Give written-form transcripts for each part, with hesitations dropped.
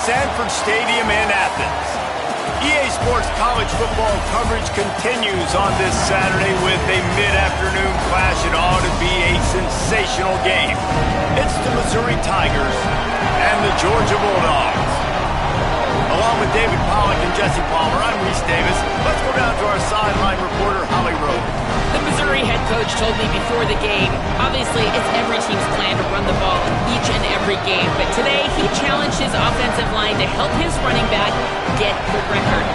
Sanford Stadium in Athens. EA Sports college football coverage continues on this Saturday with a mid-afternoon clash. It ought to be a sensational game. It's the Missouri Tigers and the Georgia Bulldogs. Along with David Pollack and Jesse Palmer, I'm Reese Davis. Let's go down to our sideline reporter, Holly Rowe. The Missouri head coach told me before the game, obviously it's every team's plan to run the ball each and every game, but today he challenged his offensive line to help his running back get the record.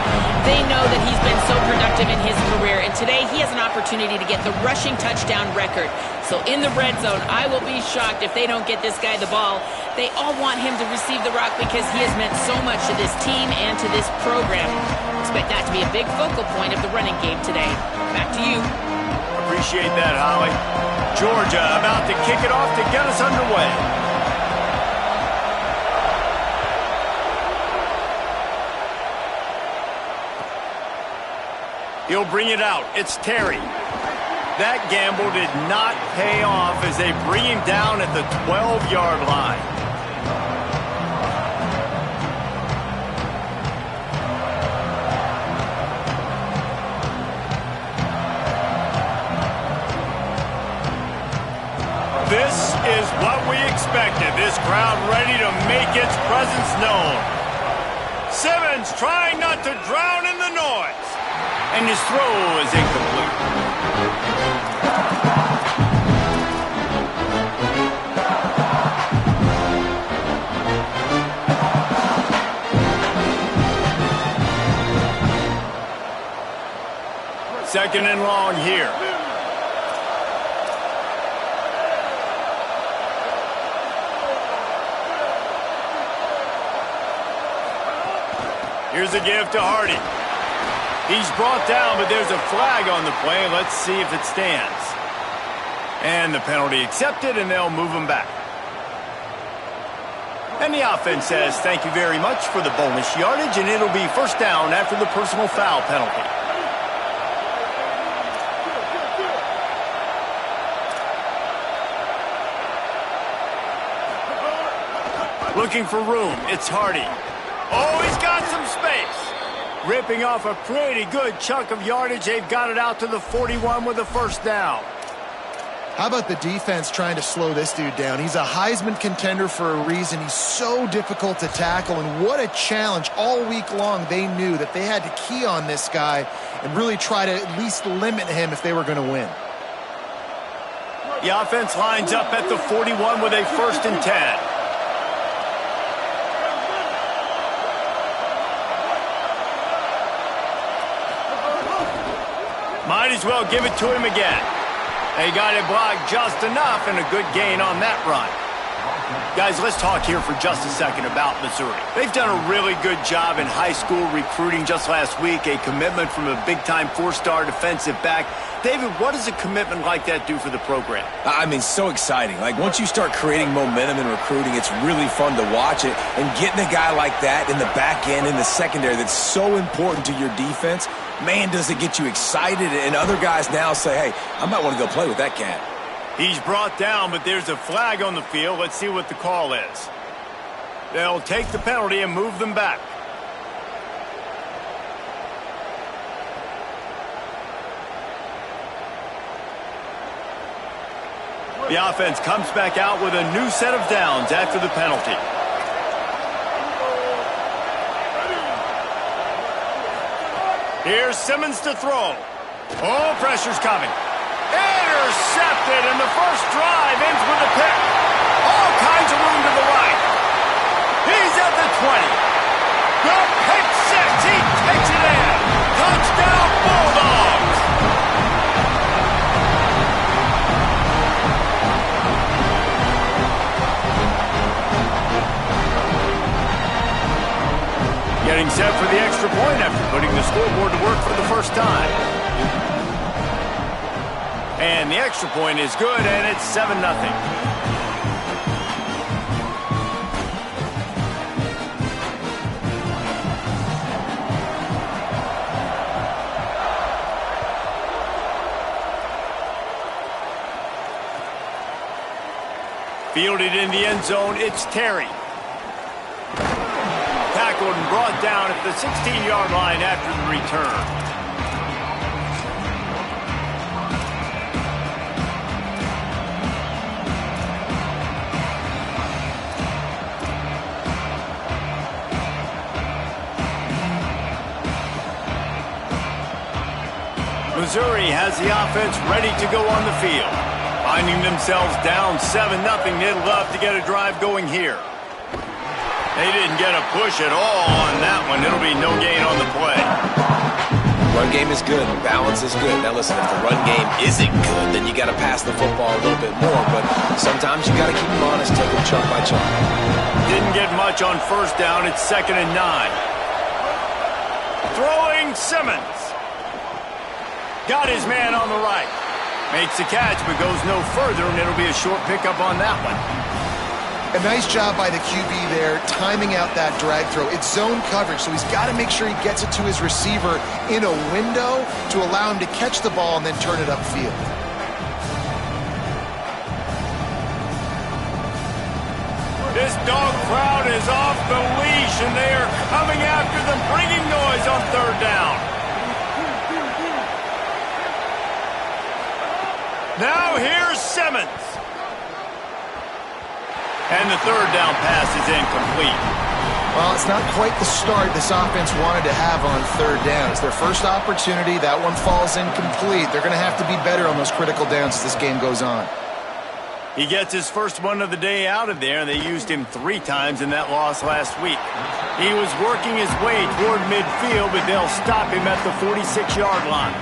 They know that he's been so productive in his career, and today he has an opportunity to get the rushing touchdown record. So in the red zone, I will be shocked if they don't get this guy the ball. They all want him to receive the rock because he has meant so much to this team and to this program. Expect that to be a big focal point of the running game today. Back to you. Appreciate that, Holly. Georgia about to kick it off to get us underway. He'll bring it out. It's Terry. That gamble did not pay off as they bring him down at the 12-yard line. This is what we expected. This crowd ready to make its presence known. Simmons trying not to drown in the noise. And his throw is incomplete. Second and long here. Here's a give to Hardy. He's brought down, but there's a flag on the play. Let's see if it stands. And the penalty accepted, and they'll move him back. And the offense says thank you very much for the bonus yardage, and it'll be first down after the personal foul penalty. Looking for room. It's Hardy. Oh, he's got some space. Ripping off a pretty good chunk of yardage. They've got it out to the 41 with a first down. How about the defense trying to slow this dude down? He's a Heisman contender for a reason. He's so difficult to tackle, and what a challenge. All week long, they knew that they had to key on this guy and really try to at least limit him if they were going to win. The offense lines up at the 41 with a first and 10. Might as well give it to him again. They got it blocked just enough, and a good gain on that run. Guys, let's talk here for just a second about Missouri. They've done a really good job in high school recruiting. Just last week, a commitment from a big-time four-star defensive back. David, what does a commitment like that do for the program? I mean, so exciting. Like, once you start creating momentum in recruiting, it's really fun to watch it. And getting a guy like that in the back end, in the secondary, that's so important to your defense, man, does it get you excited. And other guys now say, hey, I might want to go play with that cat. He's brought down, but there's a flag on the field. Let's see what the call is. They'll take the penalty and move them back. The offense comes back out with a new set of downs after the penalty. Here's Simmons to throw. Oh, pressure's coming. Intercepted, and the first drive ends with a pick. All kinds of room to the right. He's at the 20. The pick six. He takes it in. Touchdown, Bulldogs. Getting set for the extra point after putting the scoreboard to work for the first time. And the extra point is good, and it's 7-0. Fielded in the end zone, it's Terry. tackled and brought down at the 16-yard line after the return. Missouri has the offense ready to go on the field. Finding themselves down 7-0, they'd love to get a drive going here. They didn't get a push at all on that one. It'll be no gain on the play. Run game is good. Balance is good. Now listen, if the run game isn't good, then you got to pass the football a little bit more. But sometimes you got to keep them honest, take them chunk by chunk. Didn't get much on first down. It's 2nd and 9. Throwing Simmons. Got his man on the right. Makes the catch, but goes no further, and it'll be a short pickup on that one. A nice job by the QB there, timing out that drag throw. It's zone coverage, so he's got to make sure he gets it to his receiver in a window to allow him to catch the ball and then turn it upfield. This dog crowd is off the leash, and they are coming after them, bringing noise on 3rd down. Now here's Simmons. And the 3rd down pass is incomplete. Well, it's not quite the start this offense wanted to have on 3rd down. It's their first opportunity. That one falls incomplete. They're going to have to be better on those critical downs as this game goes on. He gets his first one of the day out of there, and they used him 3 times in that loss last week. He was working his way toward midfield, but they'll stop him at the 46-yard line.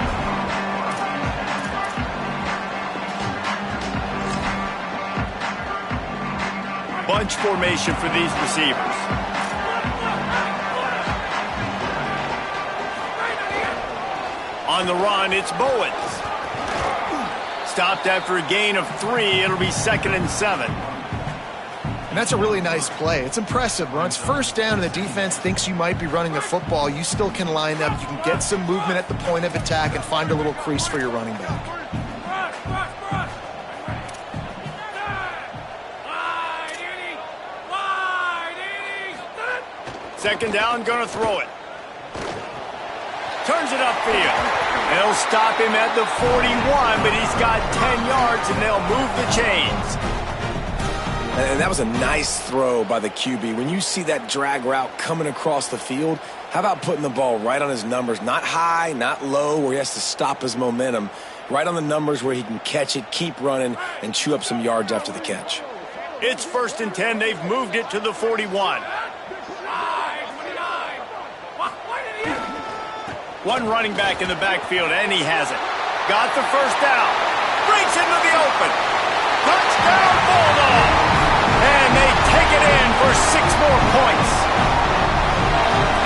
Bunch formation for these receivers. On the run, it's Bowens. Stopped after a gain of 3. It'll be 2nd and 7. And that's a really nice play. It's impressive. When it's 1st down and the defense thinks you might be running the football, you still can line up. You can get some movement at the point of attack and find a little crease for your running back. 2nd down, gonna throw it. Turns it upfield. They'll stop him at the 41, but he's got 10 yards, and they'll move the chains. And that was a nice throw by the QB. When you see that drag route coming across the field, how about putting the ball right on his numbers? Not high, not low, where he has to stop his momentum. Right on the numbers where he can catch it, keep running, and chew up some yards after the catch. It's 1st and 10. They've moved it to the 41. One running back in the backfield, and he has it. Got the 1st down. Breaks into the open. Touchdown, Bulldog! And they take it in for 6 more points.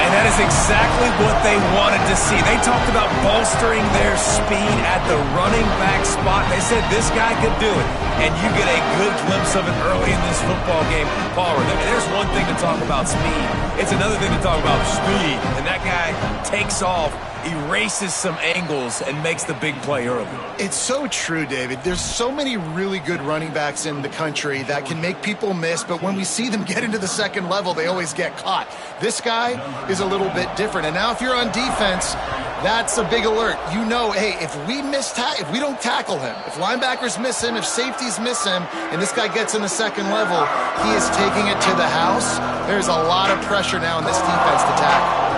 And that is exactly what they wanted to see. They talked about bolstering their speed at the running back spot. They said this guy could do it. And you get a good glimpse of it early in this football game. Palmer, there's one thing to talk about speed. It's another thing to talk about speed. And that guy takes off, erases some angles, and makes the big play early. It's so true, David. There's so many really good running backs in the country that can make people miss, but when we see them get into the 2nd level, they always get caught. This guy is a little bit different. And now if you're on defense, that's a big alert. You know, hey, if we don't tackle him, if linebackers miss him, if safeties miss him, and this guy gets in the 2nd level, he is taking it to the house. There's a lot of pressure now in this defense to tackle.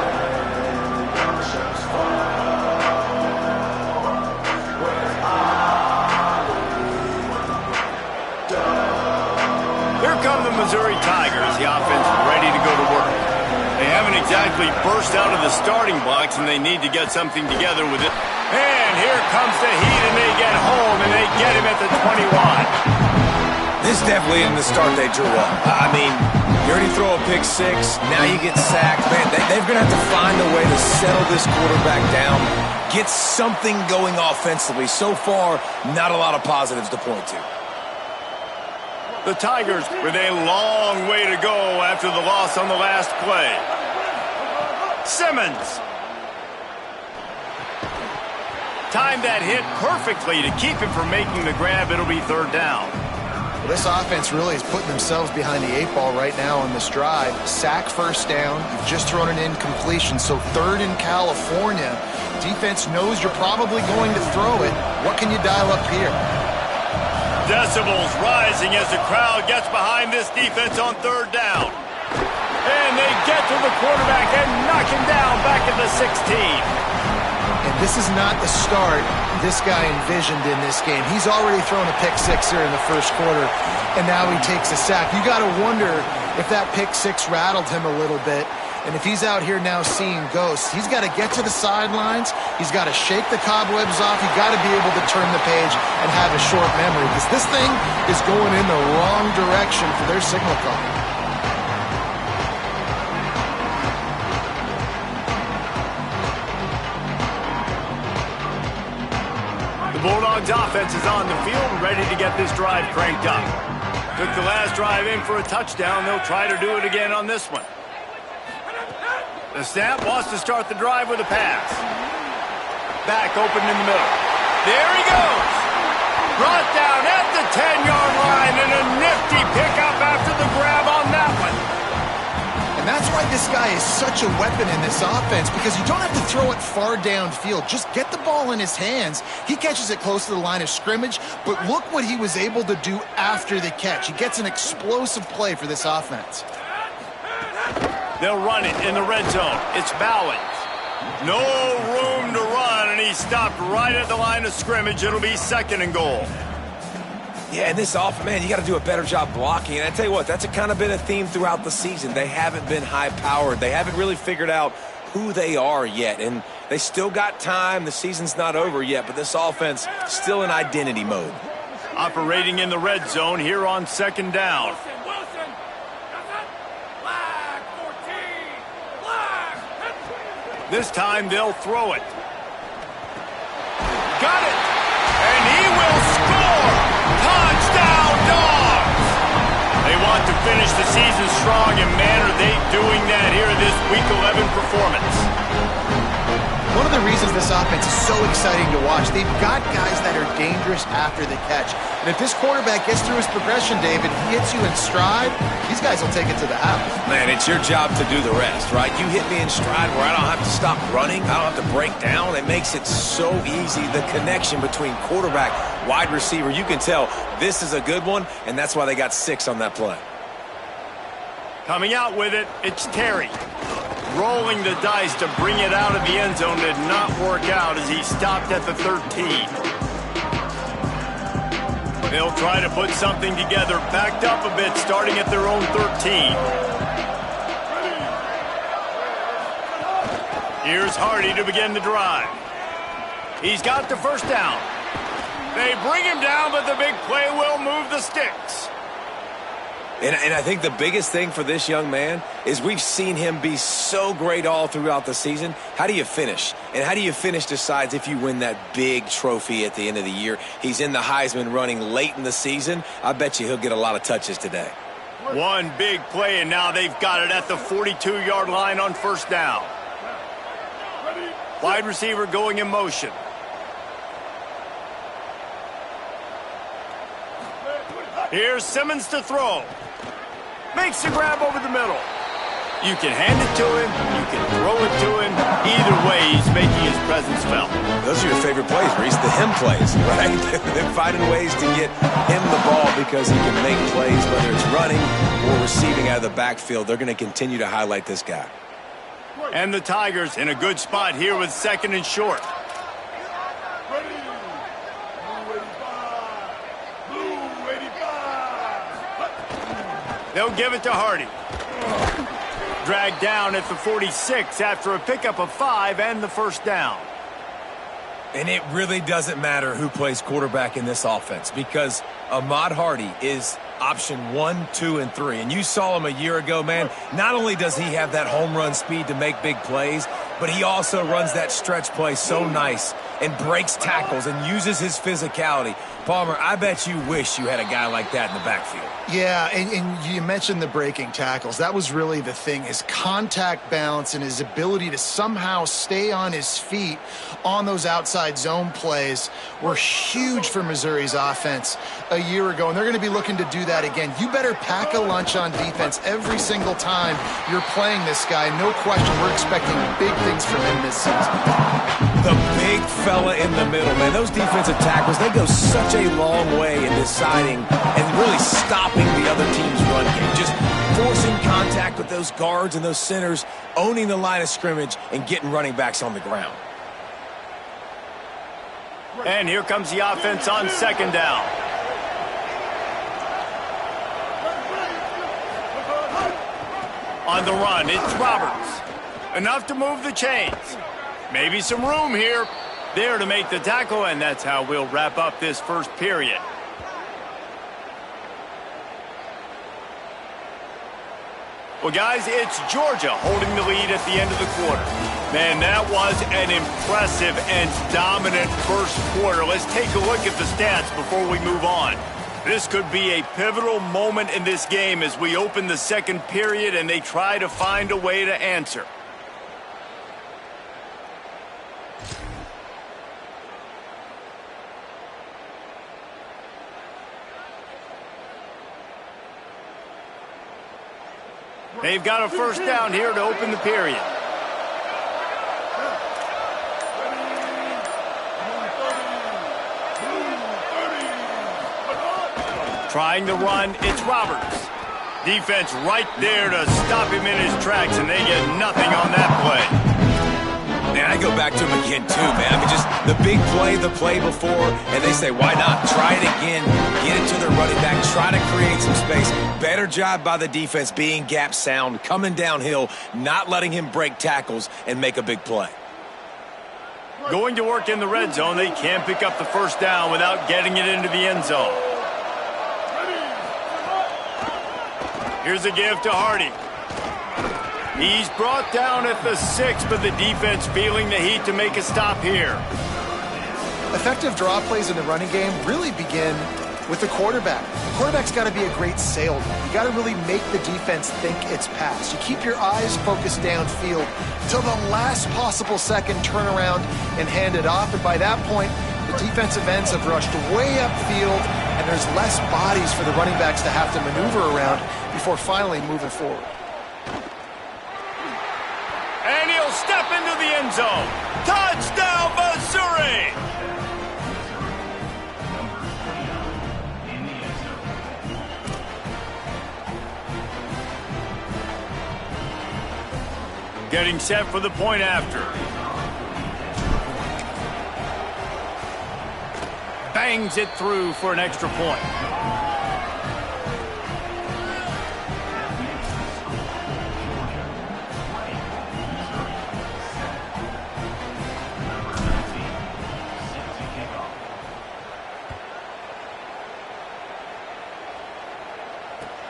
Here come the Missouri Tigers, the offense ready to go to work. They haven't exactly burst out of the starting blocks, and they need to get something together with it. And here comes the heat, and they get home, and they get him at the 21. This definitely isn't the start they drew up. I mean, you already throw a pick 6, now you get sacked. Man, they're going to have to find a way to settle this quarterback down, get something going offensively. So far, not a lot of positives to point to. The Tigers with a long way to go after the loss on the last play. Simmons. Timed that hit perfectly to keep him from making the grab. It'll be 3rd down. Well, this offense really is putting themselves behind the 8 ball right now on this drive. Sack, first down. You've just thrown an incompletion, so 3rd in California. Defense knows you're probably going to throw it. What can you dial up here? Decibels rising as the crowd gets behind this defense on 3rd down. And they get to the quarterback and knock him down back at the 16. And this is not the start this guy envisioned in this game. He's already thrown a pick-6 here in the first quarter, and now he takes a sack. You got to wonder if that pick-6 rattled him a little bit. And if he's out here now seeing ghosts, he's got to get to the sidelines. He's got to shake the cobwebs off. He's got to be able to turn the page and have a short memory, because this thing is going in the wrong direction for their signal call. Bulldogs offense is on the field, ready to get this drive cranked up. Took the last drive in for a touchdown. They'll try to do it again on this one. The snap wants to start the drive with a pass. Back open in the middle. There he goes. Brought down at the 10-yard line, and a nifty pickup after the grab on that one. And that's why this guy is such a weapon in this offense, because you don't have to throw it far downfield. Just get the ball in his hands. He catches it close to the line of scrimmage, but look what he was able to do after the catch. He gets an explosive play for this offense. They'll run it in the red zone. It's Bowens. No room to run, and he stopped right at the line of scrimmage. It'll be 2nd and goal. Yeah, and this offense, man, you got to do a better job blocking. And I tell you what, that's kind of been a theme throughout the season. They haven't been high-powered. They haven't really figured out who they are yet. And they still got time. The season's not over yet, but this offense still in identity mode. Operating in the red zone here on 2nd down. This time they'll throw it. Got it! And he will score! Touchdown, Dogs! They want to finish the season strong, and man, are they doing that here in this Week 11 performance. One of the reasons this offense is so exciting to watch, they've got guys that are dangerous after the catch. And if this quarterback gets through his progression, David, he hits you in stride, these guys will take it to the house. Man, it's your job to do the rest, right? You hit me in stride where I don't have to stop running. I don't have to break down. It makes it so easy. The connection between quarterback, wide receiver, you can tell this is a good one, and that's why they got 6 on that play. Coming out with it, it's Terry. Rolling the dice to bring it out of the end zone did not work out as he stopped at the 13. They'll try to put something together, backed up a bit, starting at their own 13. Here's Hardy to begin the drive. He's got the first down. They bring him down, but the big play will move the sticks. And I think the biggest thing for this young man is we've seen him be so great all throughout the season. How do you finish? And how do you finish decides if you win that big trophy at the end of the year. He's in the Heisman running late in the season. I bet you he'll get a lot of touches today. One big play, and now they've got it at the 42-yard line on 1st down. Wide receiver going in motion. Here's Simmons to throw. Makes the grab over the middle. You can hand it to him. You can throw it to him. Either way, he's making his presence felt. Those are your favorite plays, Reese, the him plays, right? They're finding ways to get him the ball because he can make plays, whether it's running or receiving out of the backfield. They're going to continue to highlight this guy. And the Tigers in a good spot here with 2nd and short. They'll give it to Hardy. Dragged down at the 46 after a pickup of 5 and the 1st down. And it really doesn't matter who plays quarterback in this offense because Ahmad Hardy is option 1, 2, and 3. And you saw him a year ago, man. Not only does he have that home run speed to make big plays, but but he also runs that stretch play so nice and breaks tackles and uses his physicality. Palmer, I bet you wish you had a guy like that in the backfield. Yeah, and you mentioned the breaking tackles. That was really the thing. His contact balance and his ability to somehow stay on his feet on those outside zone plays were huge for Missouri's offense a year ago, and they're going to be looking to do that again. You better pack a lunch on defense every single time you're playing this guy. No question, we're expecting big things from him this season. The big fella in the middle, man. Those defensive tackles, they go such a long way in deciding and really stopping the other team's run game. Just forcing contact with those guards and those centers, owning the line of scrimmage, and getting running backs on the ground. And here comes the offense on second down. On the run, it's Roberts. Enough to move the chains. Maybe some room here. There to make the tackle, and that's how we'll wrap up this first period. Well, guys, it's Georgia holding the lead at the end of the quarter. Man, that was an impressive and dominant first quarter. Let's take a look at the stats before we move on. This could be a pivotal moment in this game as we open the second period and they try to find a way to answer. They've got a first down here to open the period. Trying to run, it's Roberts. Defense right there to stop him in his tracks, and they get nothing on that play. Man, I go back to him again, too, man. I mean, just the big play, the play before, and they say, why not? Try it again, get it to their running back, try to create some space. Better job by the defense being gap sound, coming downhill, not letting him break tackles and make a big play. Going to work in the red zone, they can't pick up the first down without getting it into the end zone. Here's a give to Hardy. He's brought down at the 6, but the defense feeling the heat to make a stop here. Effective draw plays in the running game really begin with the quarterback. The quarterback's got to be a great salesman. You got to really make the defense think it's pass. You keep your eyes focused downfield until the last possible second, turn around and hand it off. And by that point, the defensive ends have rushed way upfield, and there's less bodies for the running backs to have to maneuver around before finally moving forward. And he'll step into the end zone. Touchdown, Missouri! Getting set for the point after. Bangs it through for an extra point.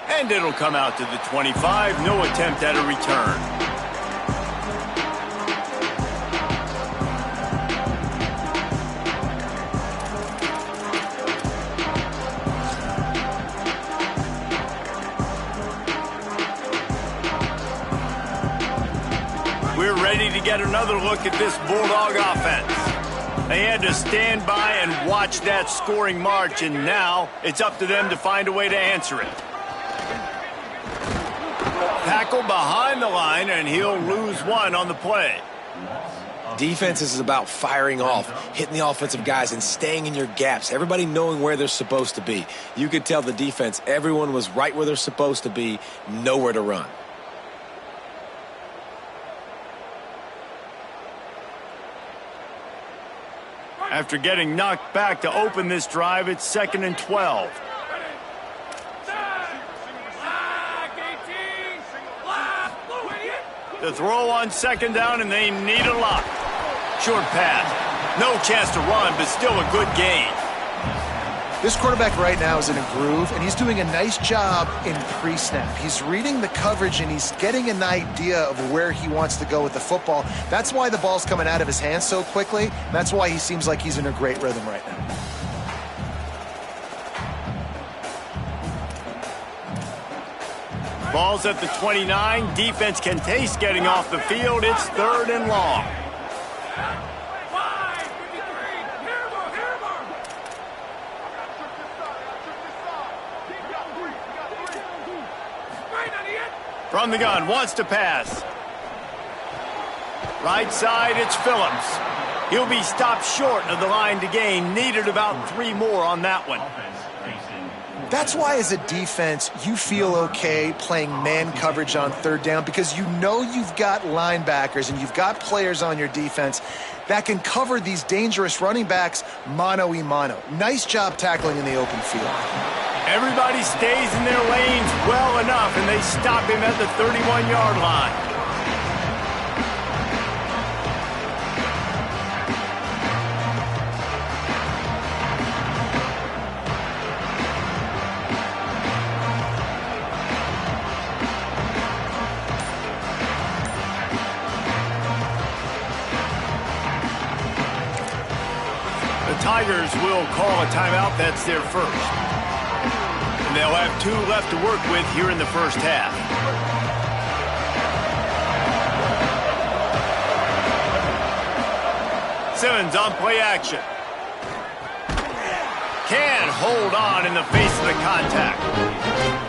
And it'll come out to the 25. No attempt at a return. We're ready to get another look at this Bulldog offense. They had to stand by and watch that scoring march, and now it's up to them to find a way to answer it. Tackle behind the line, and he'll lose one on the play. Defense is about firing off, hitting the offensive guys, and staying in your gaps. Everybody knowing where they're supposed to be. You could tell the defense, everyone was right where they're supposed to be, nowhere to run. After getting knocked back to open this drive, it's 2nd and 12. The throw on second down, and they need a lot. Short pass. No chance to run, but still a good gain. This quarterback right now is in a groove, and he's doing a nice job in pre-snap. He's reading the coverage, and he's getting an idea of where he wants to go with the football. That's why the ball's coming out of his hands so quickly. That's why he seems like he's in a great rhythm right now. Ball's at the 29. Defense can taste getting off the field. It's 3rd and long. From the gun, wants to pass. Right side, it's Phillips. He'll be stopped short of the line to gain. Needed about 3 more on that one. That's why as a defense, you feel okay playing man coverage on 3rd down, because you know you've got linebackers and you've got players on your defense that can cover these dangerous running backs mano-a-mano. Nice job tackling in the open field. Everybody stays in their lanes well enough, and they stop him at the 31-yard line. The Tigers will call a timeout. That's their first. And they'll have 2 left to work with here in the first half. Simmons on play action. Can hold on in the face of the contact.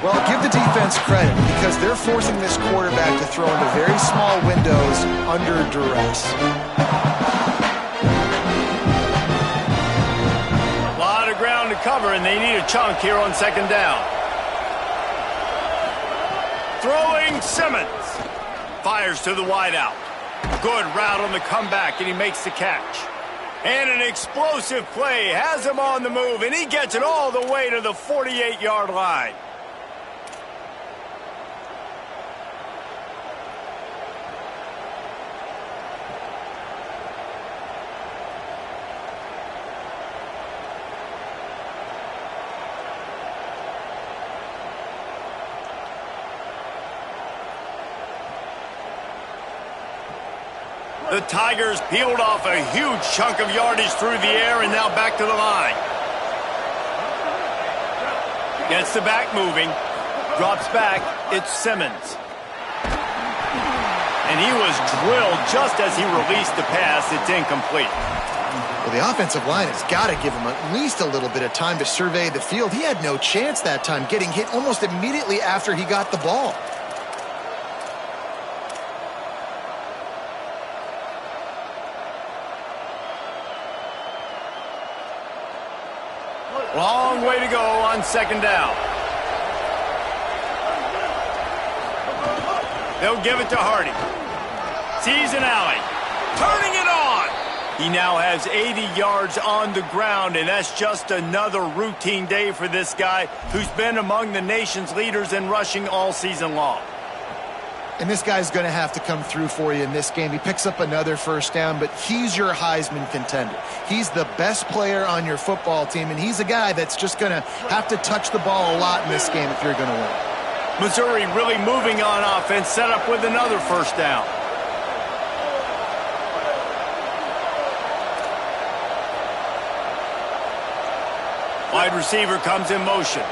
Well, give the defense credit, because they're forcing this quarterback to throw into very small windows under duress. Ground to cover, and they need a chunk here on 2nd down. Throwing Simmons. Fires to the wideout. Good route on the comeback, and he makes the catch. And an explosive play has him on the move, and he gets it all the way to the 48-yard line. The Tigers peeled off a huge chunk of yardage through the air, and now back to the line. Gets the back moving. Drops back. It's Simmons. And he was drilled just as he released the pass. It's incomplete. Well, the offensive line has got to give him at least a little bit of time to survey the field. He had no chance that time, getting hit almost immediately after he got the ball. Long way to go on 2nd down. They'll give it to Hardy. Sees an alley. Turning it on. He now has 80 yards on the ground, and that's just another routine day for this guy who's been among the nation's leaders in rushing all season long. And this guy's going to have to come through for you in this game. He picks up another 1st down, but he's your Heisman contender. He's the best player on your football team, and he's a guy that's just going to have to touch the ball a lot in this game if you're going to win. Missouri really moving on offense, set up with another 1st down. Wide receiver comes in motion.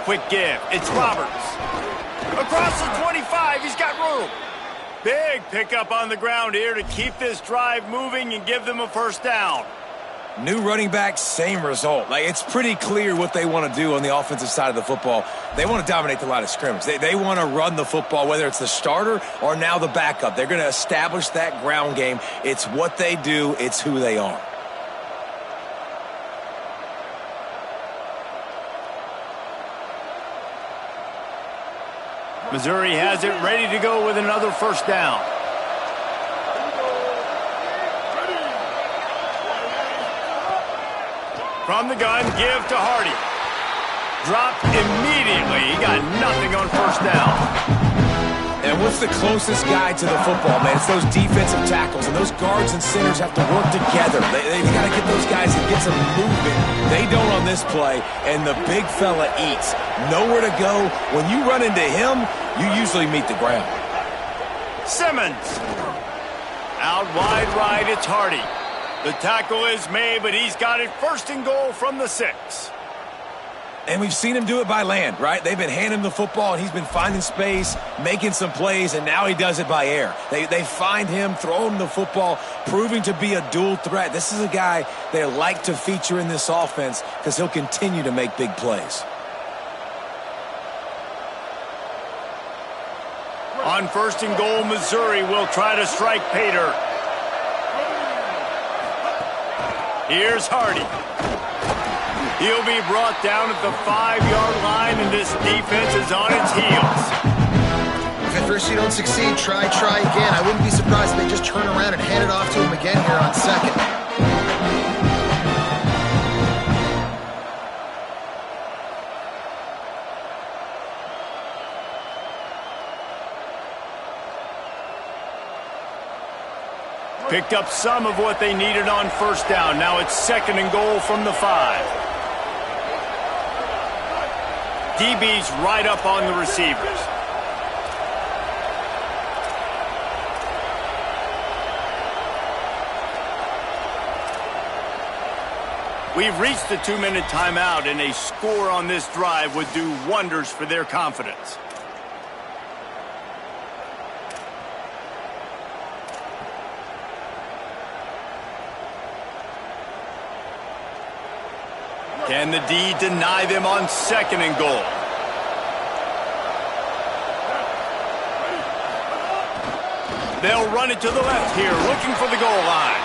Quick give. It's Roberts. Across the 25. He's got room. Big pickup on the ground here to keep this drive moving and give them a 1st down. New running back, same result. Like, it's pretty clear what they want to do on the offensive side of the football. They want to dominate the line of scrimmage. They want to run the football, whether it's the starter or now the backup. They're going to establish that ground game. It's what they do. It's who they are. Missouri has it ready to go with another 1st down. From the gun, give to Hardy. Dropped immediately. He got nothing on 1st down. And what's the closest guy to the football, man? It's those defensive tackles, and those guards and centers have to work together. They got to get those guys and get some movement. They don't on this play, and the big fella eats. Nowhere to go. When you run into him, you usually meet the ground. Simmons. Out wide right, it's Hardy. The tackle is made, but he's got it first and goal from the 6. And we've seen him do it by land, right? They've been handing him the football, and he's been finding space, making some plays, and now he does it by air. They find him, throw him the football, proving to be a dual threat. This is a guy they like to feature in this offense because he'll continue to make big plays. On first and goal, Missouri will try to strike Pater. Here's Hardy. He'll be brought down at the 5-yard line, and this defense is on its heels. If at first you don't succeed, try again. I wouldn't be surprised if they just turn around and hand it off to him again here on second. Picked up some of what they needed on first down. Now it's second and goal from the 5. DB's right up on the receivers. We've reached the 2-minute timeout, and a score on this drive would do wonders for their confidence. Can the D deny them on second and goal? They'll run it to the left here, looking for the goal line.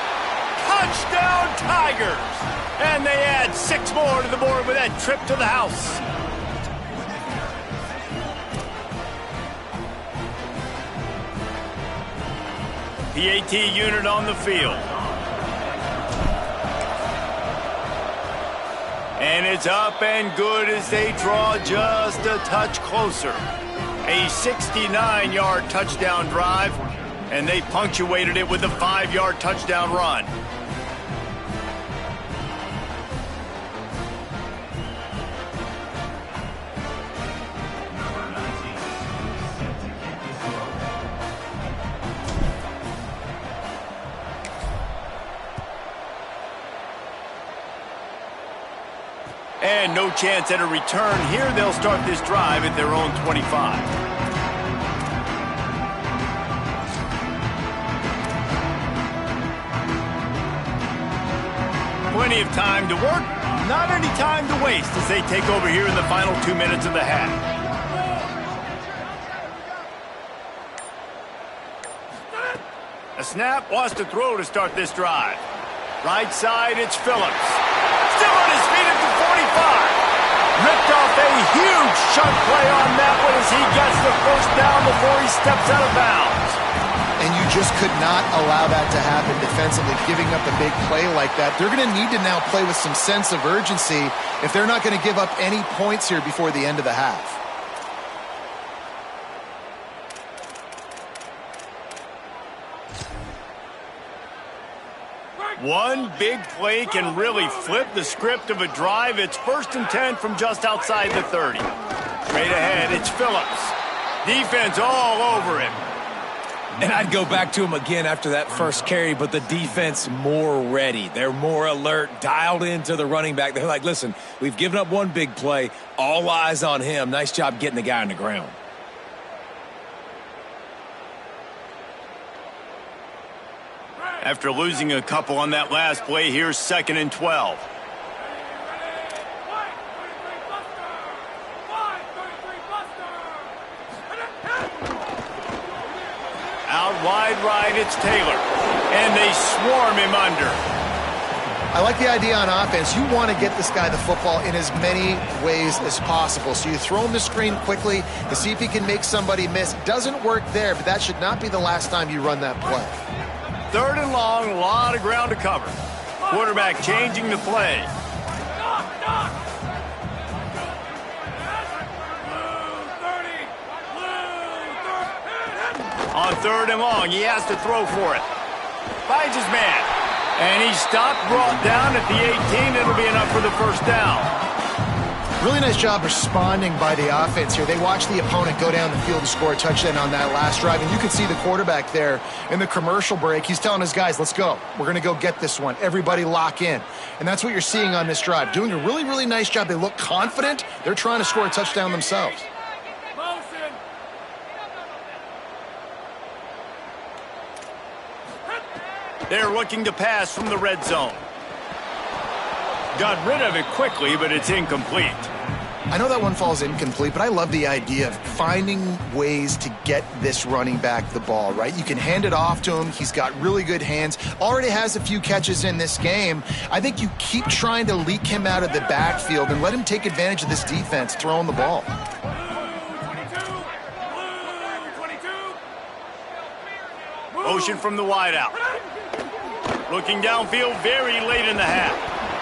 Touchdown, Tigers! And they add 6 more to the board with that trip to the house. PAT unit on the field. And it's up and good as they draw just a touch closer. A 69-yard touchdown drive, and they punctuated it with a 5-yard touchdown run. And no chance at a return here. They'll start this drive at their own 25. Plenty of time to work, not any time to waste as they take over here in the final 2 minutes of the half. A snap, wants to throw to start this drive. Right side, it's Phillips. Still on his feet at the 45. Ripped off a huge chunk play on that one as he gets the first down before he steps out of bounds. And you just could not allow that to happen defensively, giving up a big play like that. They're going to need to now play with some sense of urgency if they're not going to give up any points here before the end of the half. One big play can really flip the script of a drive. It's 1st and 10 from just outside the 30. Straight ahead, it's Phillips. Defense all over him. And I'd go back to him again after that first carry, but the defense more ready. They're more alert, dialed into the running back. They're like, listen, we've given up one big play. All eyes on him. Nice job getting the guy on the ground. After losing a couple on that last play, here's 2nd and 12. Out wide right, it's Taylor. And they swarm him under. I like the idea on offense. You want to get this guy the football in as many ways as possible. So you throw him the screen quickly to see if he can make somebody miss. Doesn't work there, but that should not be the last time you run that play. 3rd and long, a lot of ground to cover. Quarterback changing the play. On 3rd and long, he has to throw for it. Finds his man. And he's stopped, brought down at the 18. It'll be enough for the first down. Really nice job responding by the offense here. They watched the opponent go down the field and score a touchdown on that last drive. And you could see the quarterback there in the commercial break. He's telling his guys, let's go. We're going to go get this one. Everybody lock in. And that's what you're seeing on this drive. Doing a really, really nice job. They look confident. They're trying to score a touchdown themselves. They're looking to pass from the red zone. Got rid of it quickly, but it's incomplete. I know that one falls incomplete, but I love the idea of finding ways to get this running back the ball, right? You can hand it off to him. He's got really good hands. Already has a few catches in this game. I think you keep trying to leak him out of the backfield and let him take advantage of this defense throwing the ball. Motion from the wideout. Looking downfield very late in the half.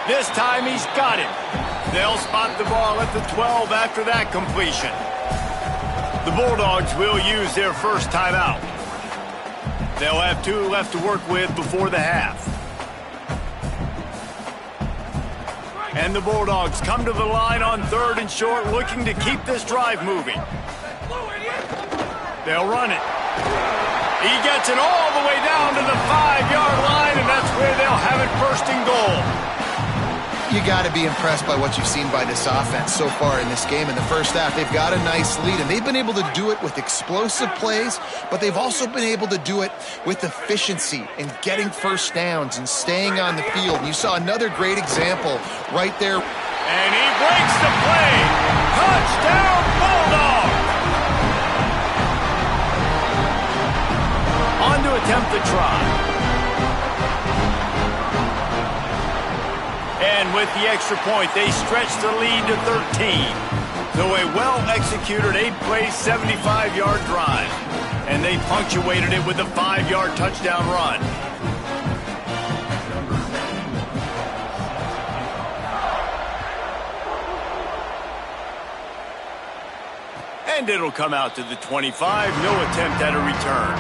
This time he's got it. They'll spot the ball at the 12 after that completion. The Bulldogs will use their first timeout. They'll have 2 left to work with before the half. And the Bulldogs come to the line on 3rd and short, looking to keep this drive moving. They'll run it. He gets it all the way down to the 5-yard line, and that's where they'll have it 1st and goal. You got to be impressed by what you've seen by this offense so far in this game. In the first half, they've got a nice lead, and they've been able to do it with explosive plays, but they've also been able to do it with efficiency and getting first downs and staying on the field. And you saw another great example right there. And he breaks the play. Touchdown, Bulldogs! On to attempt the try. And with the extra point, they stretch the lead to 13. So a well-executed 8-play, 75-yard drive. And they punctuated it with a 5-yard touchdown run. And it'll come out to the 25. No attempt at a return.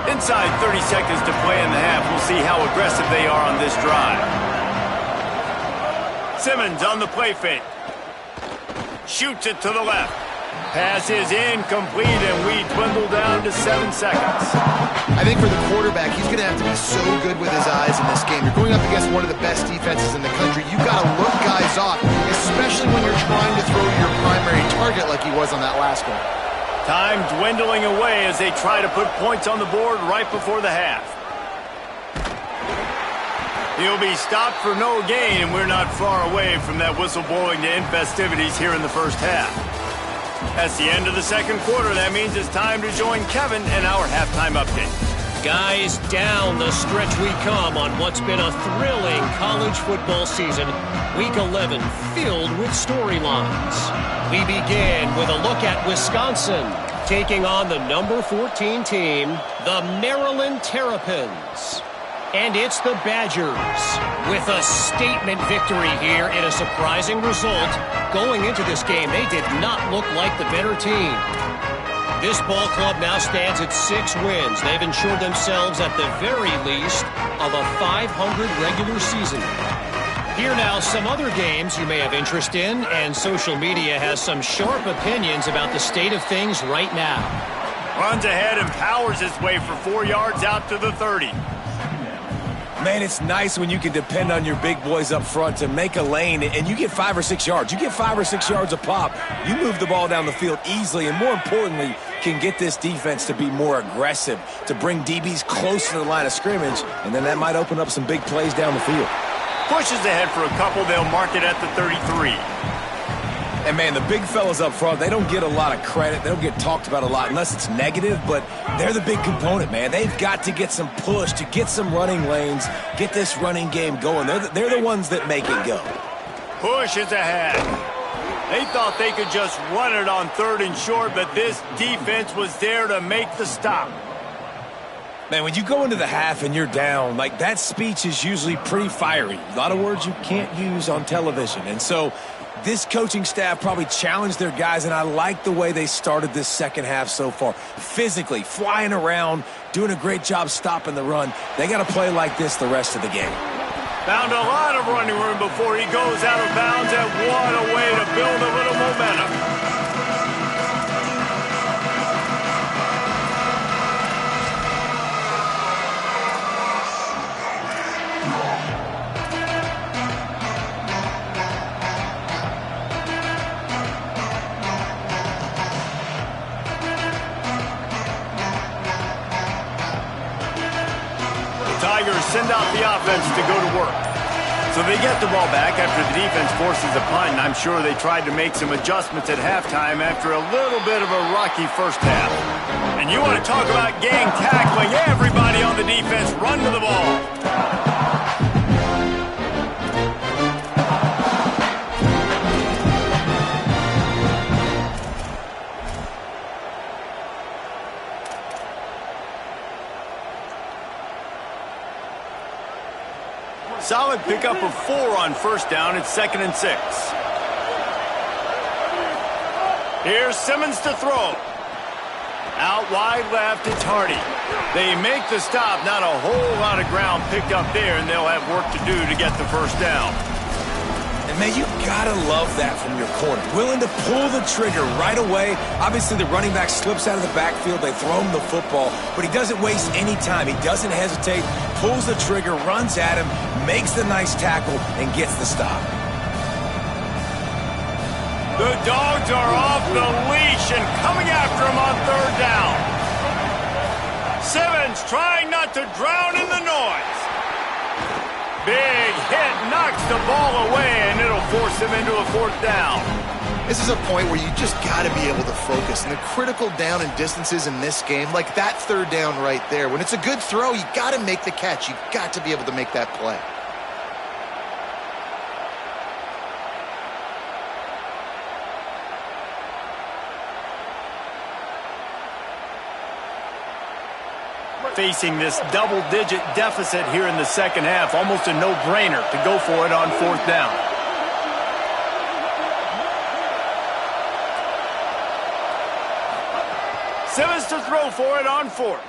Inside 30 seconds to play in the half. We'll see how aggressive they are on this drive. Simmons on the play fake. Shoots it to the left. Pass is incomplete, and we dwindle down to 7 seconds. I think for the quarterback, he's going to have to be so good with his eyes in this game. You're going up against one of the best defenses in the country. You've got to look guys off, especially when you're trying to throw your primary target like he was on that last one. Time dwindling away as they try to put points on the board right before the half. He'll be stopped for no gain, and we're not far away from that whistle blowing to end festivities here in the first half. That's the end of the second quarter. That means it's time to join Kevin in our halftime update. Guys, down the stretch we come on what's been a thrilling college football season. Week 11 filled with storylines. We begin with a look at Wisconsin taking on the number 14 team, the Maryland Terrapins. And it's the Badgers with a statement victory here in a surprising result. Going into this game, they did not look like the better team. This ball club now stands at 6 wins. They've ensured themselves at the very least of a 500 regular season. Here now, some other games you may have interest in, and social media has some sharp opinions about the state of things right now. Runs ahead and powers his way for 4 yards out to the 30. Man, it's nice when you can depend on your big boys up front to make a lane, and you get 5 or 6 yards. You get 5 or 6 yards a pop. You move the ball down the field easily, and more importantly, can get this defense to be more aggressive, to bring DBs close to the line of scrimmage, and then that might open up some big plays down the field. Pushes ahead for a couple. They'll mark it at the 33. And, man, the big fellas up front, they don't get a lot of credit. They don't get talked about a lot unless it's negative, but they're the big component, man. They've got to get some push, to get some running lanes, get this running game going. They're the ones that make it go. Pushes ahead. They thought they could just run it on 3rd and short, but this defense was there to make the stop. Man, when you go into the half and you're down, like, that speech is usually pretty fiery. A lot of words you can't use on television. And so this coaching staff probably challenged their guys, and I like the way they started this second half so far. Physically, flying around, doing a great job stopping the run. They got to play like this the rest of the game. Found a lot of running room before he goes out of bounds, and what a way to build a little momentum. Tigers send out the offense to go to work. So they get the ball back after the defense forces a punt, and I'm sure they tried to make some adjustments at halftime after a little bit of a rocky first half. And you want to talk about gang tackling, everybody on the defense run to the ball. Solid pickup of 4 on first down. It's 2nd and 6. Here's Simmons to throw. Out wide left, it's Hardy. They make the stop. Not a whole lot of ground picked up there, and they'll have work to do to get the first down. And, man, you got to love that from your corner. Willing to pull the trigger right away. Obviously, the running back slips out of the backfield. They throw him the football, but he doesn't waste any time. He doesn't hesitate, pulls the trigger, runs at him, makes the nice tackle, and gets the stop. The Dogs are off the leash and coming after him on 3rd down. Simmons trying not to drown in the noise. Big hit, knocks the ball away, and it'll force him into a 4th down. This is a point where you just got to be able to focus. And the critical down and distances in this game, like that 3rd down right there, when it's a good throw, you got to make the catch. You've got to be able to make that play. Facing this double-digit deficit here in the second half, almost a no-brainer to go for it on 4th down. Simmons to throw for it on 4th.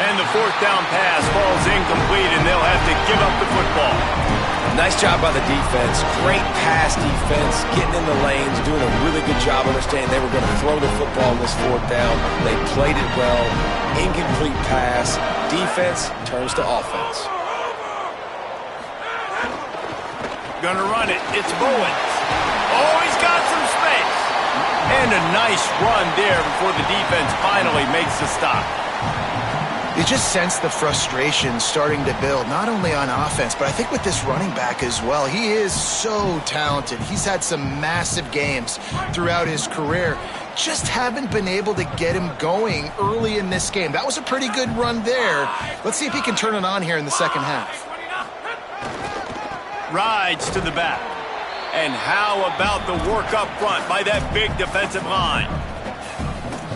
And the 4th down pass falls incomplete, and they'll have to give up the football. Nice job by the defense. Great pass defense, getting in the lanes, doing a really good job understanding they were going to throw the football on this 4th down. They played it well. Incomplete pass. Defense turns to offense. Gonna run it. It's Bowens. Oh, he's got some space. And a nice run there before the defense finally makes the stop. You just sense the frustration starting to build, not only on offense, but I think with this running back as well. He is so talented. He's had some massive games throughout his career. Just haven't been able to get him going early in this game. That was a pretty good run there. Let's see if he can turn it on here in the second half. Rides to the back. And how about the work up front by that big defensive line?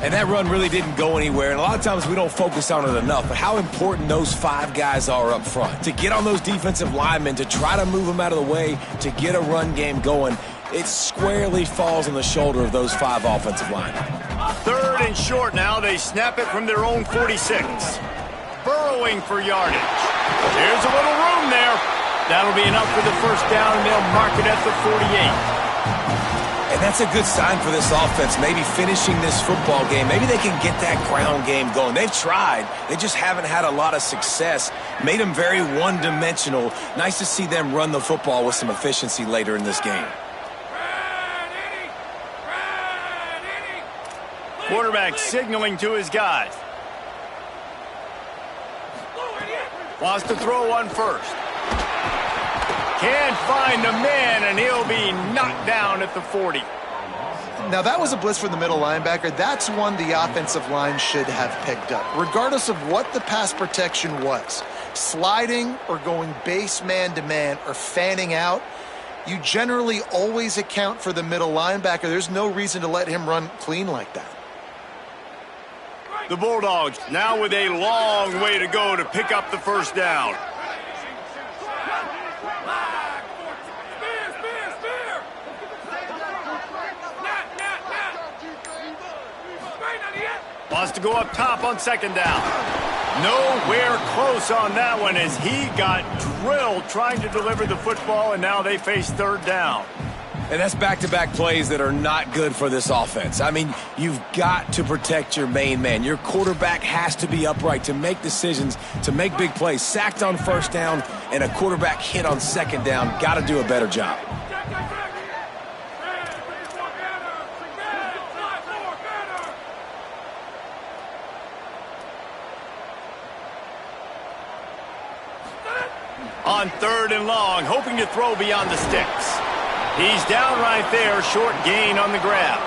And that run really didn't go anywhere, and a lot of times we don't focus on it enough, but how important those 5 guys are up front. To get on those defensive linemen, to try to move them out of the way, to get a run game going, it squarely falls on the shoulder of those 5 offensive linemen. 3rd and short now. They snap it from their own 46. Burrowing for yardage. There's a little room there. That'll be enough for the first down, and they'll mark it at the 48. And that's a good sign for this offense, maybe finishing this football game. Maybe they can get that ground game going. They've tried. They just haven't had a lot of success. Made them very one-dimensional. Nice to see them run the football with some efficiency later in this game. Quarterback signaling to his guys. Wants to throw on 1st. Can't find a man, and he'll be knocked down at the 40. Now, that was a blitz from the middle linebacker. That's one the offensive line should have picked up, regardless of what the pass protection was. Sliding or going base man-to-man or fanning out, you generally always account for the middle linebacker. There's no reason to let him run clean like that. The Bulldogs now with a long way to go to pick up the first down. Wants to go up top on second down. Nowhere close on that one as he got drilled trying to deliver the football, and now they face third down. And that's back-to-back plays that are not good for this offense. I mean, you've got to protect your main man. Your quarterback has to be upright to make decisions, to make big plays. Sacked on first down and a quarterback hit on second down. Got to do a better job. On third and long, hoping to throw beyond the sticks. He's down right there, short gain on the grab.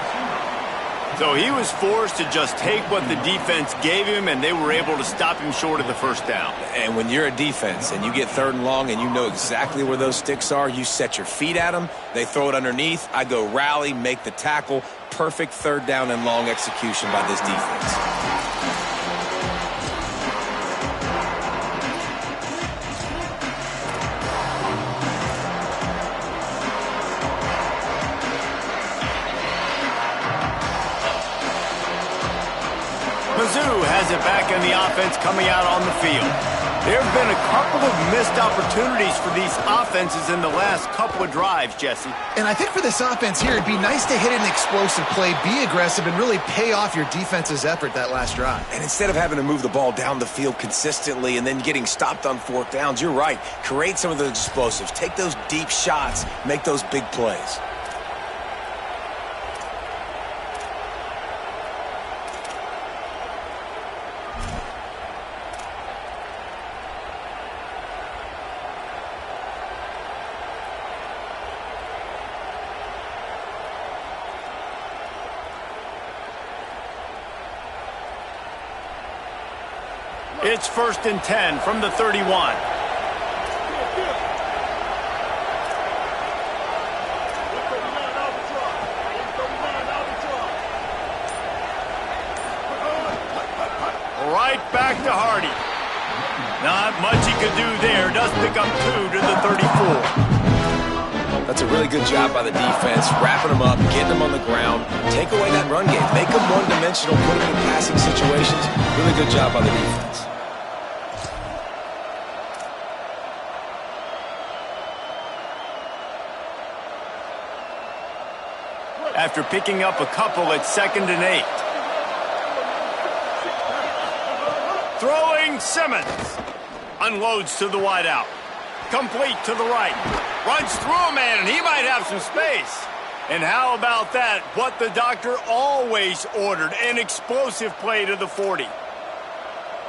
So he was forced to just take what the defense gave him, and they were able to stop him short of the first down. And when you're a defense and you get third and long and you know exactly where those sticks are, you set your feet at them, they throw it underneath, I go rally, make the tackle. Perfect third down and long execution by this defense. Mizzou has it back in the offense coming out on the field. There have been a couple of missed opportunities for these offenses in the last couple of drives, Jesse. And I think for this offense here, it'd be nice to hit an explosive play, be aggressive, and really pay off your defense's effort that last drive. And instead of having to move the ball down the field consistently and then getting stopped on fourth downs, you're right. Create some of those explosives. Take those deep shots. Make those big plays. It's 1st and 10 from the 31. Right back to Hardy. Not much he could do there. Does pick up 2 to the 34. That's a really good job by the defense, wrapping them up, getting them on the ground. Take away that run game. Make them one-dimensional, put them in passing situations. Really good job by the defense. After picking up a couple at 2nd and 8. Throwing Simmons. Unloads to the wideout. Complete to the right. Runs through a man, and he might have some space. And how about that? What the doctor always ordered, an explosive play to the 40.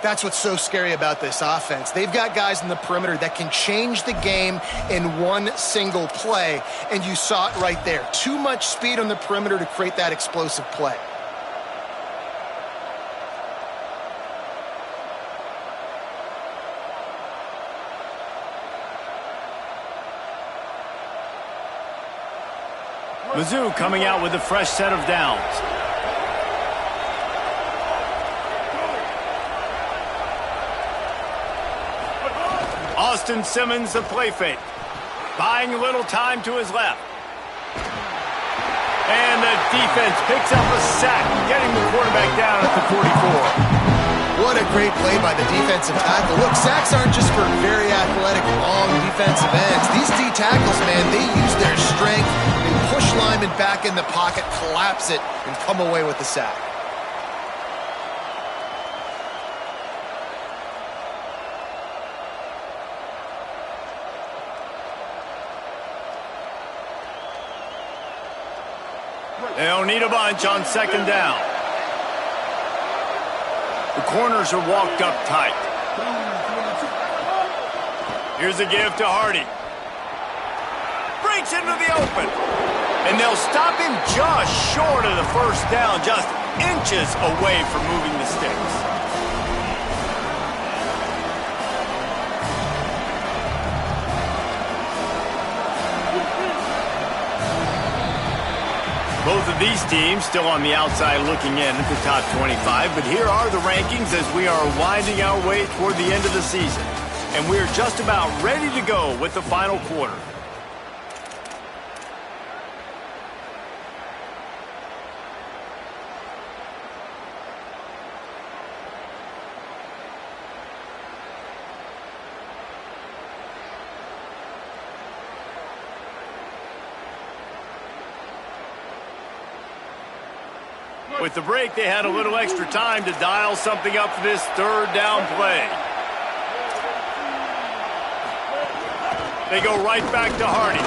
That's what's so scary about this offense. They've got guys in the perimeter that can change the game in one single play, and you saw it right there. Too much speed on the perimeter to create that explosive play. Mizzou coming out with a fresh set of downs. Austin Simmons, the play fake. Buying a little time to his left. And the defense picks up a sack, getting the quarterback down at the 44. What a great play by the defensive tackle. Look, sacks aren't just for very athletic, long defensive ends. These D tackles, man, they use their strength. They push linemen back in the pocket, collapse it, and come away with the sack. They don't need a bunch on 2nd down. The corners are walked up tight. Here's a give to Hardy. Breaks into the open. And they'll stop him just short of the first down, just inches away from moving the sticks. Both of these teams still on the outside looking in at the top 25, but here are the rankings as we are winding our way toward the end of the season. And we're just about ready to go with the final quarter. With the break, they had a little extra time to dial something up for this third down play. They go right back to Hardy.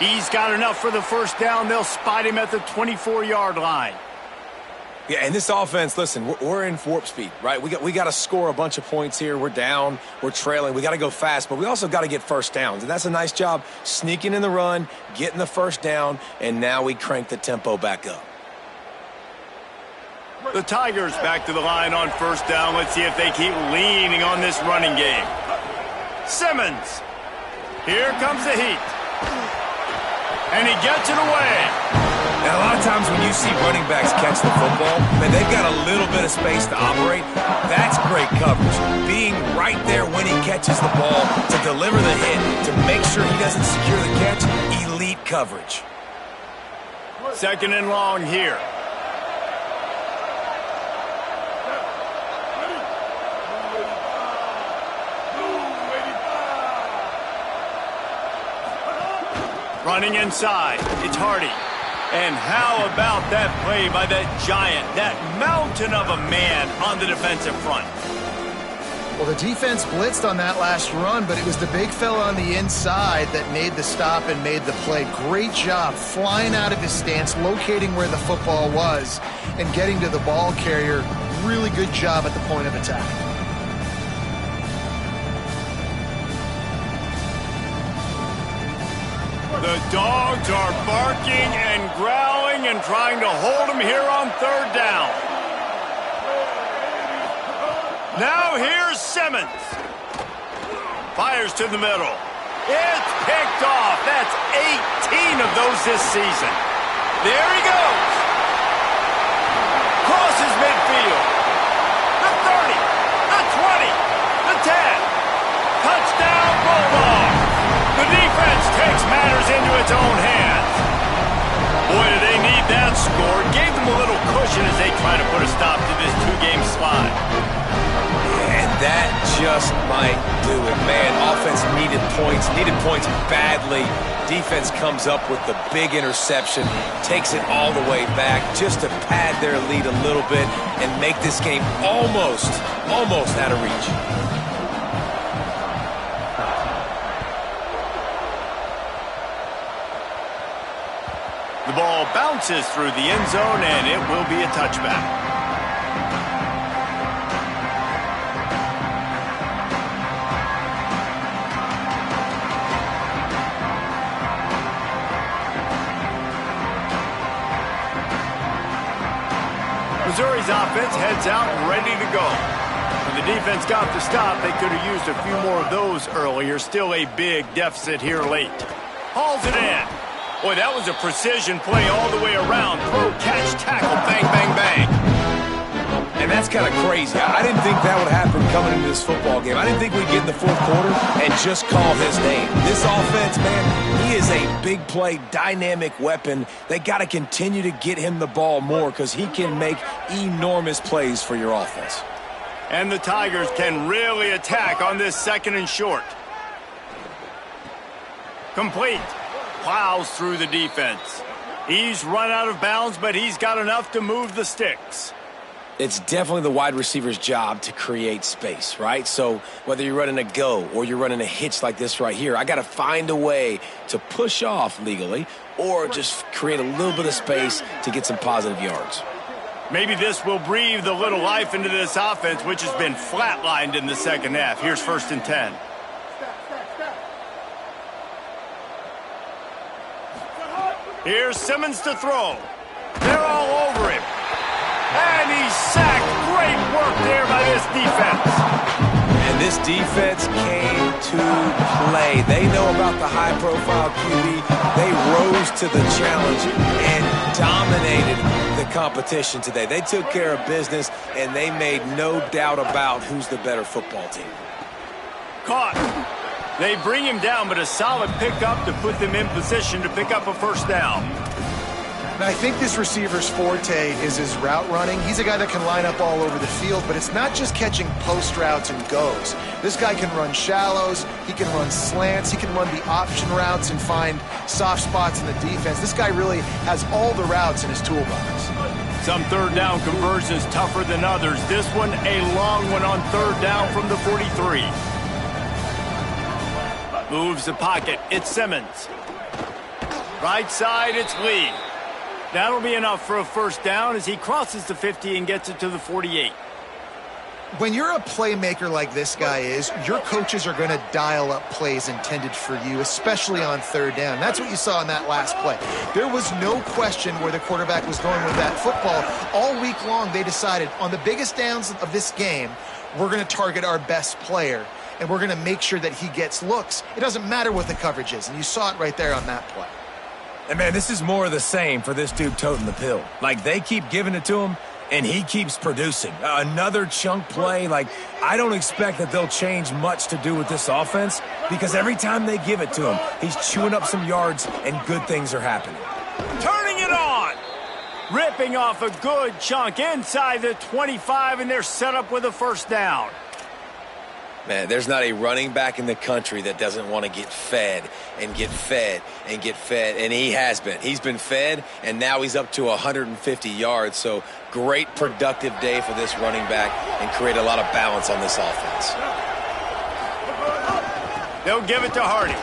He's got enough for the first down. They'll spot him at the 24-yard line. Yeah, and this offense, listen, we're in warp speed, right? We got to score a bunch of points here. We're down. We're trailing. We got to go fast, but we also got to get first downs. And that's a nice job sneaking in the run, getting the first down, and now we crank the tempo back up. The Tigers back to the line on first down. Let's see if they keep leaning on this running game. Simmons. Here comes the heat. And he gets it away. Now, a lot of times when you see running backs catch the football, man, they've got a little bit of space to operate. That's great coverage. Being right there when he catches the ball to deliver the hit, to make sure he doesn't secure the catch, elite coverage. Second and long here. Running inside, it's Hardy. And how about that play by that giant, that mountain of a man on the defensive front? Well, the defense blitzed on that last run, but it was the big fella on the inside that made the stop and made the play. Great job flying out of his stance, locating where the football was, and getting to the ball carrier. Really good job at the point of attack. The dogs are barking and growling and trying to hold him here on third down. Now here's Simmons. Fires to the middle. It's picked off. That's 18 of those this season. There he goes. Crosses midfield. The 30, the 20, the 10. Touchdown, Bulldogs. The defense takes matters into its own hands. Boy, do they need that score. Gave them a little cushion as they try to put a stop to this two-game slide. And that just might do it, man. Offense needed points badly. Defense comes up with the big interception, takes it all the way back just to pad their lead a little bit and make this game almost out of reach. The ball bounces through the end zone, and it will be a touchback. Missouri's offense heads out ready to go. When the defense got the stop, they could have used a few more of those earlier. Still a big deficit here late. Hauls it in. Boy, that was a precision play all the way around. Throw, catch, tackle, bang, bang, bang. And that's kind of crazy. I didn't think that would happen coming into this football game. I didn't think we'd get in the fourth quarter and just call his name. This offense, man, he is a big play, dynamic weapon. They got to continue to get him the ball more because he can make enormous plays for your offense. And the Tigers can really attack on this second and short. Complete. Plows through the defense. He's run out of bounds, but he's got enough to move the sticks. It's definitely the wide receiver's job to create space, right? So whether you're running a go or you're running a hitch like this right here, I got to find a way to push off legally or just create a little bit of space to get some positive yards. Maybe this will breathe a little life into this offense, which has been flatlined in the second half. Here's 1st and 10. Here's Simmons to throw. They're all over him. And he's sacked. Great work there by this defense. And this defense came to play. They know about the high-profile QB. They rose to the challenge and dominated the competition today. They took care of business, and they made no doubt about who's the better football team. Caught. They bring him down, but a solid pickup to put them in position to pick up a first down. And I think this receiver's forte is his route running. He's a guy that can line up all over the field, but it's not just catching post routes and goes. This guy can run shallows, he can run slants, he can run the option routes and find soft spots in the defense. This guy really has all the routes in his toolbox. Some third down conversions tougher than others. This one, a long one on third down from the 43. Moves the pocket. It's Simmons. Right side, it's Lee. That'll be enough for a first down as he crosses the 50 and gets it to the 48. When you're a playmaker like this guy is, your coaches are going to dial up plays intended for you, especially on third down. That's what you saw in that last play. There was no question where the quarterback was going with that football. All week long, they decided on the biggest downs of this game, we're going to target our best player, and we're going to make sure that he gets looks. It doesn't matter what the coverage is, and you saw it right there on that play. And, man, this is more of the same for this dude toting the pill. Like, they keep giving it to him, and he keeps producing. Another chunk play. Like, I don't expect that they'll change much to do with this offense because every time they give it to him, he's chewing up some yards, and good things are happening. Turning it on. Ripping off a good chunk inside the 25, and they're set up with a first down. Man, there's not a running back in the country that doesn't want to get fed and get fed and get fed, and he has been. He's been fed, and now he's up to 150 yards, so great productive day for this running back and create a lot of balance on this offense. They'll give it to Hardy.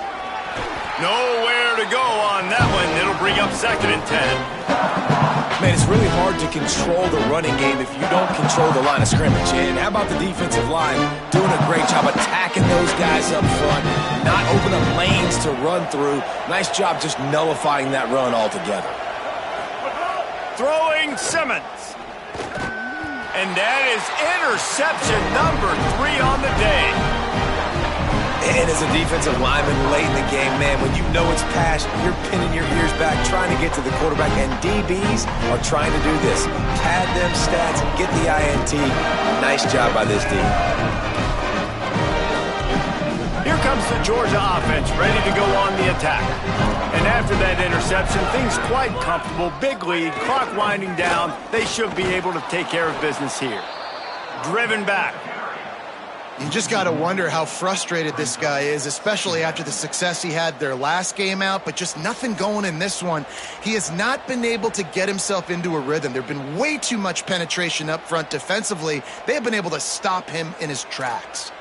Nowhere to go on that one. It'll bring up 2nd and 10. Man, it's really hard to control the running game if you don't control the line of scrimmage. And how about the defensive line doing a great job attacking those guys up front, not open up lanes to run through. Nice job just nullifying that run altogether. Throwing Simmons. And that is interception number 3 on the day. And as a defensive lineman late in the game, man, when you know it's past, you're pinning your ears back, trying to get to the quarterback, and DBs are trying to do this. Pad them stats, get the INT. Nice job by this team. Here comes the Georgia offense, ready to go on the attack. And after that interception, things quite comfortable. Big lead, clock winding down. They should be able to take care of business here. Driven back. You just got to wonder how frustrated this guy is, especially after the success he had their last game out, but just nothing going in this one. He has not been able to get himself into a rhythm. There have been way too much penetration up front defensively. They have been able to stop him in his tracks.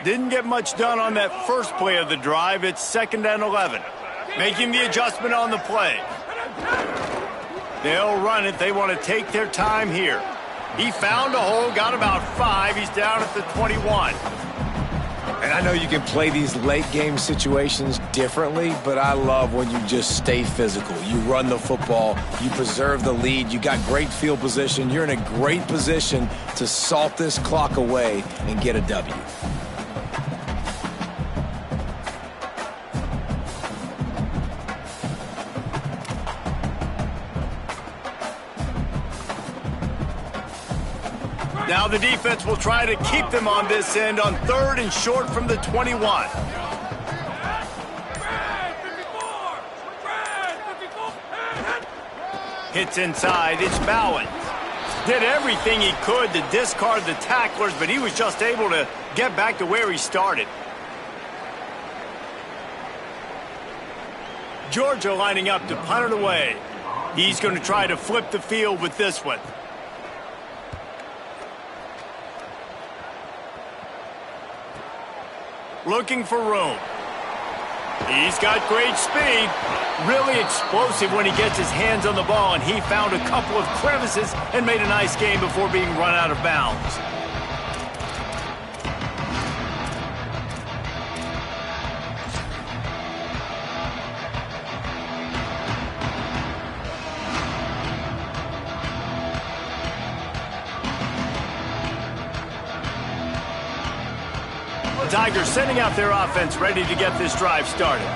Didn't get much done on that first play of the drive. It's 2nd and 11. Making the adjustment on the play. They'll run it. They want to take their time here. He found a hole, got about 5. He's down at the 21. And I know you can play these late game situations differently, but I love when you just stay physical. You run the football, you preserve the lead, you got great field position. You're in a great position to salt this clock away and get a W. Now the defense will try to keep them on this end on 3rd and short from the 21. Hits inside, it's Bowen. Did everything he could to discard the tacklers, but he was just able to get back to where he started. Georgia lining up to punt it away. He's going to try to flip the field with this one. Looking for room. He's got great speed. Really explosive when he gets his hands on the ball, and he found a couple of crevices and made a nice game before being run out of bounds. The Tigers sending out their offense ready to get this drive started.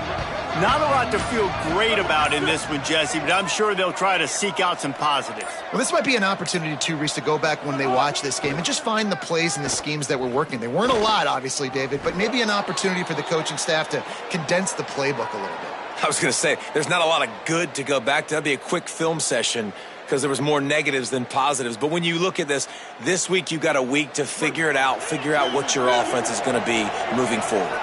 Not a lot to feel great about in this one, Jesse, but I'm sure they'll try to seek out some positives. Well, this might be an opportunity, too, Reese, to go back when they watch this game and just find the plays and the schemes that were working. They weren't a lot, obviously, David, but maybe an opportunity for the coaching staff to condense the playbook a little bit. I was going to say, there's not a lot of good to go back to. That'd be a quick film session because there was more negatives than positives. But when you look at this week you've got a week to figure it out, figure out what your offense is going to be moving forward.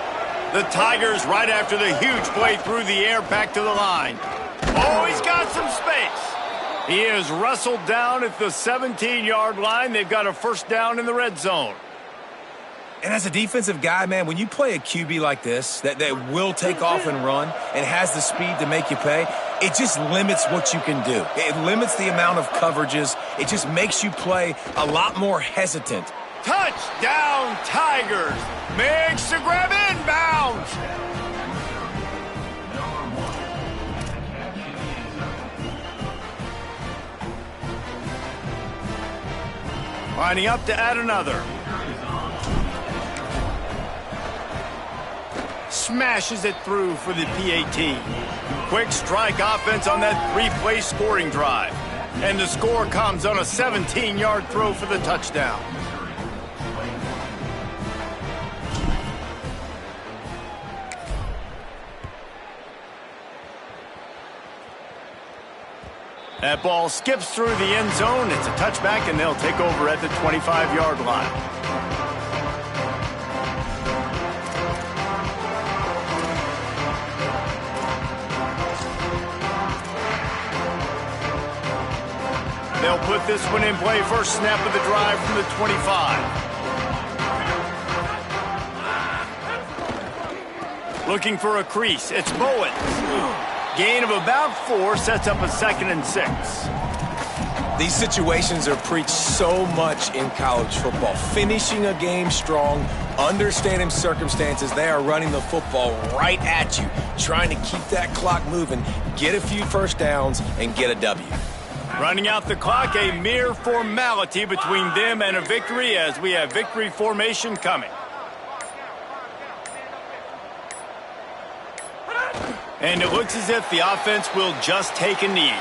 The Tigers, right after the huge play through the air, back to the line. Oh, he's got some space. He is wrestled down at the 17-yard line. They've got a first down in the red zone. And as a defensive guy, man, when you play a QB like this that will take off and run and has the speed to make you pay, it just limits what you can do. It limits the amount of coverages. It just makes you play a lot more hesitant. Touchdown, Tigers. Makes the grab inbounds. Lining up to add another. Smashes it through for the PAT. Quick strike offense on that three-play scoring drive. And the score comes on a 17-yard throw for the touchdown. That ball skips through the end zone. It's a touchback, and they'll take over at the 25-yard line. They'll put this one in play. First snap of the drive from the 25. Looking for a crease. It's Bowen. Gain of about 4 sets up a 2nd and 6. These situations are preached so much in college football. Finishing a game strong, understanding circumstances. They are running the football right at you, trying to keep that clock moving, get a few first downs, and get a W. Running out the clock, a mere formality between them and a victory as we have victory formation coming. And it looks as if the offense will just take a knee.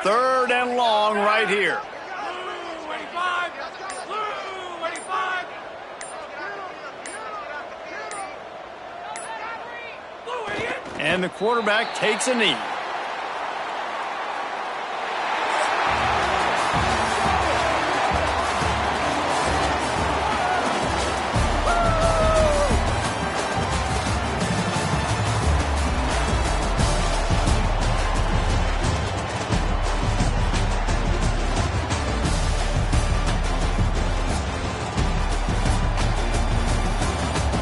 Third and long right here. And the quarterback takes a knee.